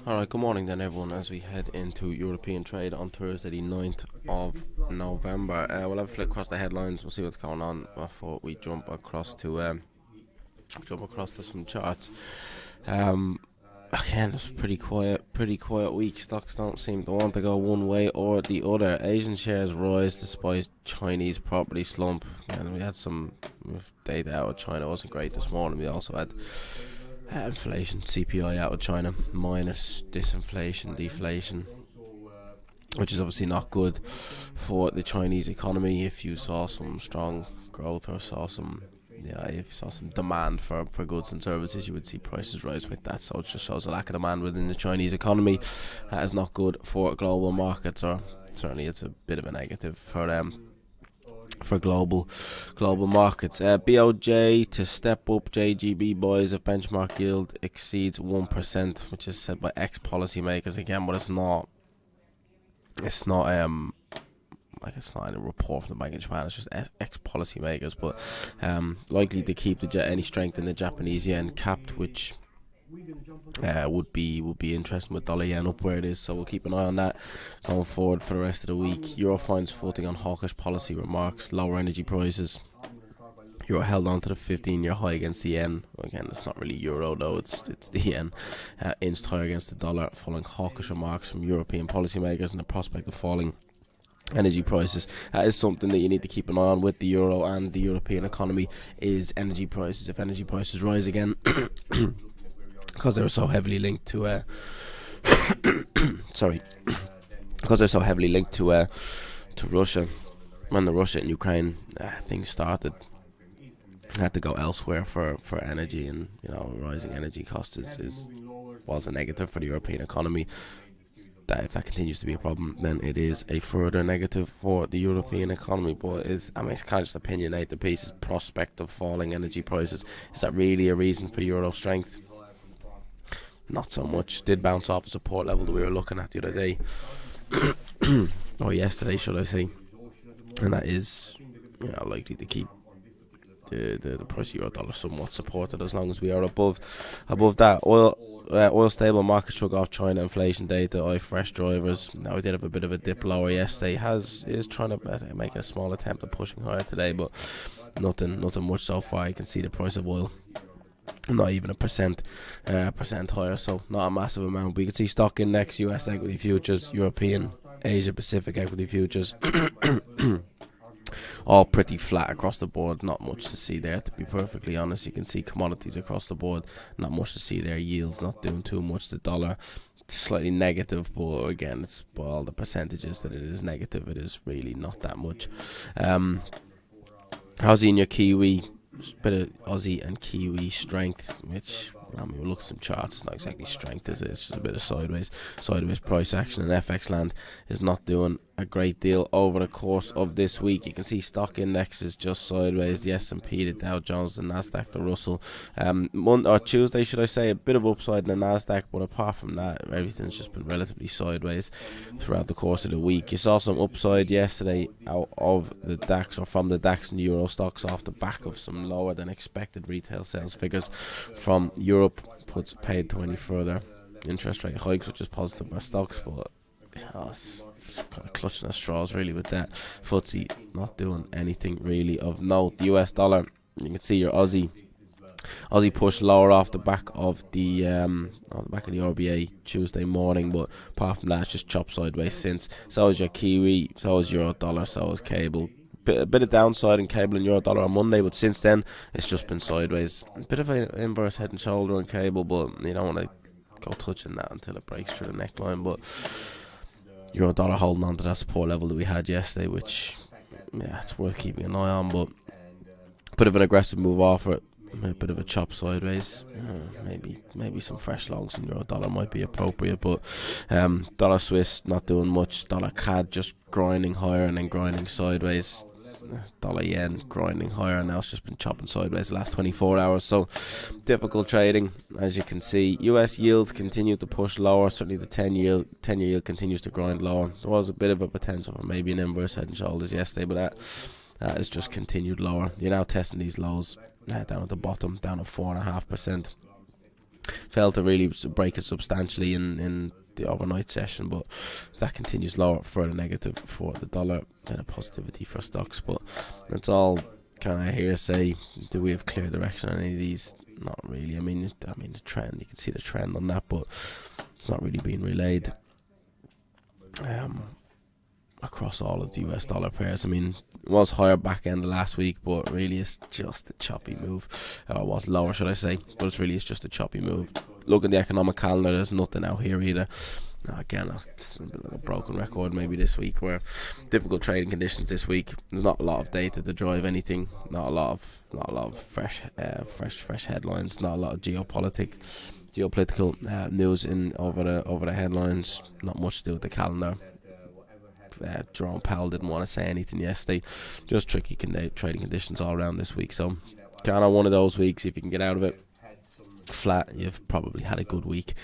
Alright, good morning then everyone as we head into European trade on Thursday the 9th of November. We'll have a flick across the headlines, we'll see what's going on before we jump across to some charts. Again, it's pretty quiet week. Stocks don't seem to want to go one way or the other. Asian shares rise despite Chinese property slump. And we had some data out of China, wasn't great this morning. We also had inflation, CPI out of China, minus disinflation, deflation, which is obviously not good for the Chinese economy. If you saw some strong growth or if you saw some demand for goods and services, you would see prices rise with that. So it just shows a lack of demand within the Chinese economy. That is not good for global markets, or certainly it's a bit of a negative for them. For global markets, BOJ to step up. JGB boys if benchmark yield exceeds 1%, which is said by ex-policymakers again, but it's not in a report from the Bank of Japan. It's just ex-policymakers, but likely to keep any strength in the Japanese yen capped, which would be interesting with dollar yen up where it is. So we'll keep an eye on that going forward for the rest of the week. Euro finds footing on hawkish policy remarks, lower energy prices. Euro held on to the 15-year high against the yen. Again, it's not really euro though, it's the yen. Inched higher against the dollar following hawkish remarks from European policymakers and the prospect of falling energy prices. That is something that you need to keep an eye on with the euro and the European economy, is energy prices. If energy prices rise again, because they're so heavily linked to Russia. When the Russia and Ukraine thing started, had to go elsewhere for energy, and rising energy costs was a negative for the European economy. That if that continues to be a problem, then it is a further negative for the European economy. But it's kind of just opinionate the piece. Is prospect of falling energy prices, is that really a reason for euro strength? Not so much. Did bounce off a support level that we were looking at the other day, or yesterday should I say, and that is likely to keep the price of euro dollar somewhat supported as long as we are above that. Oil stable, market shrug off China inflation data. Fresh drivers. Now we did have a bit of a dip lower yesterday. Is trying to make a small attempt at pushing higher today, but nothing much so far. You can see the price of oil not even a percent higher, so not a massive amount. But you can see stock index, US equity futures, European, Asia Pacific equity futures all pretty flat across the board. Not much to see there, to be perfectly honest. You can see commodities across the board, not much to see there. Yields not doing too much. The dollar slightly negative, but again, it's by all the percentages that it is negative, it is really not that much. Aussie and your Kiwi, bit of Aussie and Kiwi strength, which we'll look at some charts. It's not exactly strength, is it? It's just a bit of sideways price action, and FX land is not doing a great deal over the course of this week. You can see stock indexes just sideways. The S&P, the Dow Jones, the Nasdaq, the Russell. Tuesday, should I say, a bit of upside in the Nasdaq, but apart from that, everything's just been relatively sideways throughout the course of the week. You saw some upside yesterday out of the DAX, or from the DAX and Euro stocks, off the back of some lower than expected retail sales figures from Europe. Paid to any further interest rate hikes, which is positive for stocks, but it's kind of clutching at straws really with that. FTSE not doing anything really of note. The US dollar, you can see your Aussie pushed lower off the back of the RBA Tuesday morning, but apart from that, it's just chopped sideways since. So is your Kiwi, so is Euro dollar, so is cable. A bit of downside in cable and euro dollar on Monday, but since then it's just been sideways. A bit of an inverse head and shoulder on cable, but you don't want to go touching that until it breaks through the neckline. But euro dollar holding on to that support level that we had yesterday, which it's worth keeping an eye on. But a bit of an aggressive move off it, a bit of a chop sideways. Maybe some fresh longs in euro dollar might be appropriate, but dollar Swiss not doing much. Dollar CAD just grinding higher and then grinding sideways. Dollar yen grinding higher, now it's just been chopping sideways the last 24 hours, so difficult trading as you can see. US yields continue to push lower. Certainly the 10-year yield continues to grind lower. There was a bit of a potential for maybe an inverse head and shoulders yesterday, but that has just continued lower. You're now testing these lows down at the bottom, down at 4.5%. failed to really break it substantially in the overnight session, but if that continues lower, further negative for the dollar, then a positivity for stocks. But it's all kind of hearsay. Do we have clear direction on any of these? Not really. I mean the trend, you can see the trend on that, but it's not really being relayed across all of the US dollar pairs. I mean, it was higher back end of last week, but really it's just a choppy move. It was lower, should I say, but it's just a choppy move. Look at the economic calendar, there's nothing out here either. Now, again, it's a bit like a broken record maybe this week, where difficult trading conditions this week. There's not a lot of data to drive anything. Not a lot of fresh headlines. Not a lot of geopolitical news in over the headlines. Not much to do with the calendar. Jerome Powell didn't want to say anything yesterday. Just tricky trading conditions all around this week. So, kind of one of those weeks. If you can get out of it flat, you've probably had a good week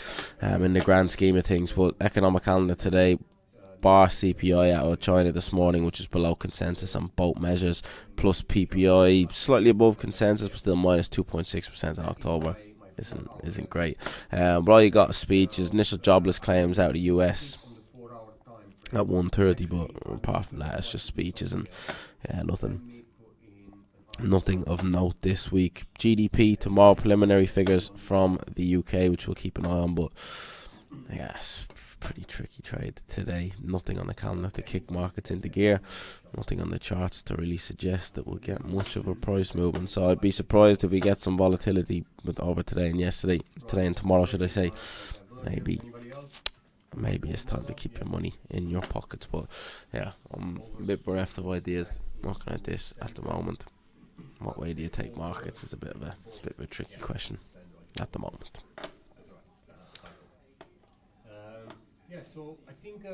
in the grand scheme of things. But economic calendar today, bar CPI out of China this morning, which is below consensus on both measures, plus PPI slightly above consensus, but still minus 2.6% in October. Isn't great. But all you got is speeches, initial jobless claims out of the US at 1:30, but apart from that, it's just speeches and nothing of note this week. GDP tomorrow, preliminary figures from the UK, which we'll keep an eye on, but yes, pretty tricky trade today. Nothing on the calendar to kick markets into gear, nothing on the charts to really suggest that we'll get much of a price movement. So I'd be surprised if we get some volatility over today and tomorrow, should I say. Maybe it's time to keep your money in your pockets. But yeah, I'm a bit bereft of ideas looking at this at the moment. What way do you take markets is a bit of a tricky question at the moment. So I think